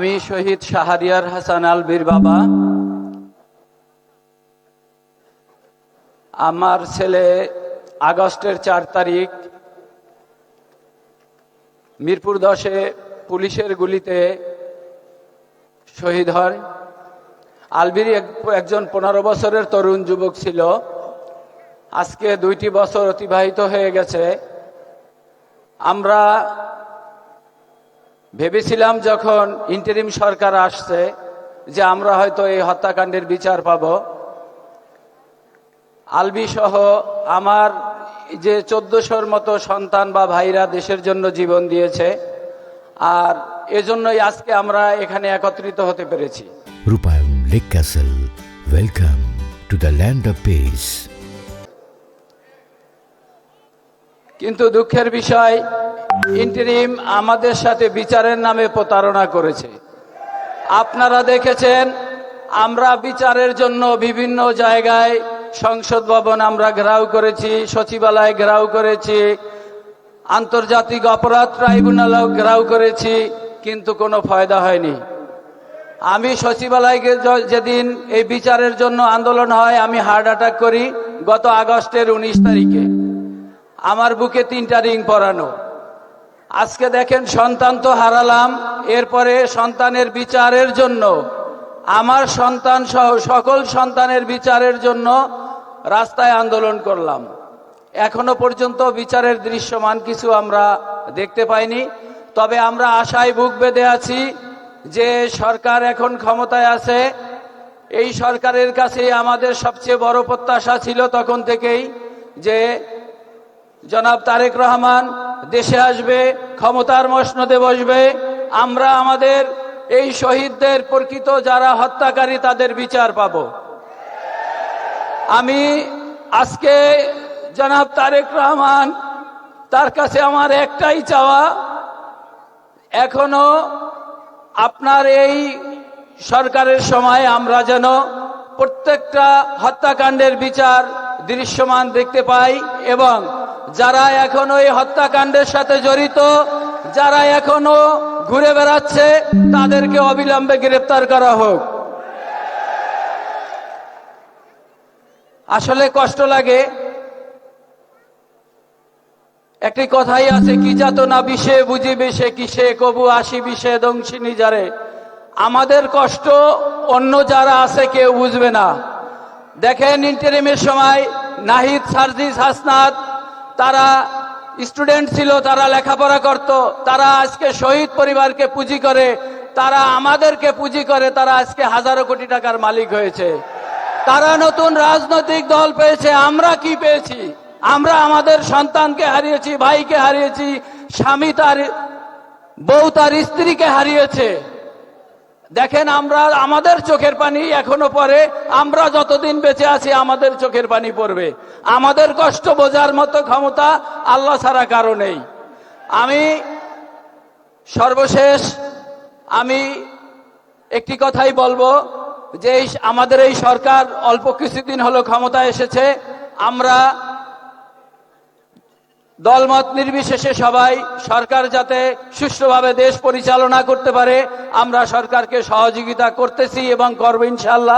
আমি শহীদ শাহরিয়ার হাসান আলভীর বাবা। আমার ছেলে আগস্টের ৪ তারিখ মিরপুর ১০-এ পুলিশের গুলিতে শহীদ হয়। আলভীর একজন ১৫ বছরের তরুণ যুবক ছিল। আজকে ২টি বছর অতিবাহিত হয়ে গেছে। আমরা ভেবেছিলাম যখন ইন্টারিম সরকার আসছে যে আমরা হয়তো এই হত্যাকাণ্ডের বিচার পাব। আলভী সহ আমার যে ১৪০০র মতো সন্তান বা ভাইরা দেশের জন্য জীবন দিয়েছে, আর এজন্যই আজকে আমরা এখানে একত্রিত হতে পেরেছি। রূপায়ণ lake castle, welcome to the land of piece. কিন্তু দুঃখের বিষয়, ইন্টারিম আমাদের সাথে বিচারের নামে প্রতারণা করেছে। আপনারা দেখেছেন, আমরা বিচারের জন্য বিভিন্ন জায়গায় সংসদ ভবন আমরা ঘেরাও করেছি, সচিবালয় ঘেরাও করেছি, আন্তর্জাতিক অপরাধ ট্রাইব্যুনালও ঘেরাও করেছি, কিন্তু কোনো ফায়দা হয়নি। আমি সচিবালয়কে যেদিন এই বিচারের জন্য আন্দোলন হয়, আমি হার্ট অ্যাটাক করি গত আগস্টের ১৯ তারিখে। আমার বুকে ৩টা রিং পরানো। আজকে দেখেন, সন্তান তো হারালাম, এরপরে সন্তানের বিচারের জন্য, আমার সন্তান সহ সকল সন্তানের বিচারের জন্য রাস্তায় আন্দোলন করলাম। এখনো পর্যন্ত বিচারের দৃশ্যমান কিছু আমরা দেখতে পাইনি। তবে আমরা আশায় বুক বেঁধে আছি যে সরকার এখন ক্ষমতায় আছে। এই সরকারের কাছে আমাদের সবচেয়ে বড় প্রত্যাশা ছিল তখন থেকেই যে জনাব তারেক রহমান দেশে আসবে, ক্ষমতার মসনদে বসবে, আমরা আমাদের এই শহীদদের প্রকৃত যারা হত্যাকারী তাদের বিচার পাব। আমি আজকে জনাব তারেক রহমান, তার কাছে আমার একটাই চাওয়া, এখনো আপনার এই সরকারের সময় আমরা যেন প্রত্যেকটা হত্যাকাণ্ডের বিচার দৃশ্যমান দেখতে পাই, এবং যারা এখনো এই হত্যাকাণ্ডের সাথে জড়িত, যারা এখনো ঘুরে বেড়াচ্ছে, তাদেরকে অবিলম্বে গ্রেফতার করা হোক। আসলে কষ্ট লাগে। একটি কথাই আছে, কি যাতনা বিষে বুঝিবে সে কিসে, কবু আসি বিষে দংশিনী যারে। আমাদের কষ্ট অন্য যারা আছে কেউ বুঝবে না। দেখেন, ইন্টারিমের সময় নাহিদ, সার্জিস, হাসনাত, তারা স্টুডেন্ট ছিল, তারা লেখাপড়া করত, তারা আজকে শহীদ পরিবারকে পুঁজি করে, তারা আমাদেরকে পুঁজি করে, তারা আজকে হাজারো কোটি টাকার মালিক হয়েছে। তারা নতুন রাজনৈতিক দল পেয়েছে। আমরা কি পেয়েছি? আমরা আমাদের সন্তানকে হারিয়েছি, ভাইকে হারিয়েছি, স্বামী তার বউ তার স্ত্রীকে হারিয়েছে। দেখেন, আমরা আমাদের চোখের পানি এখনো পড়ে। আমরা যতদিন বেঁচে আছি আমাদের চোখের পানি পড়বে। আমাদের কষ্ট বোঝার মতো ক্ষমতা আল্লাহ ছাড়া কারো নেই। আমি সর্বশেষ আমি একটি কথাই বলবো যে আমাদের এই সরকার অল্প কিছুদিন হলো ক্ষমতায় এসেছে। আমরা দলমত নির্বিশেষে সবাই সরকার যাতে সুষ্ঠুভাবে দেশ পরিচালনা করতে পারে, আমরা সরকারকে সহযোগিতা করতেছি এবং করব ইনশাআল্লাহ।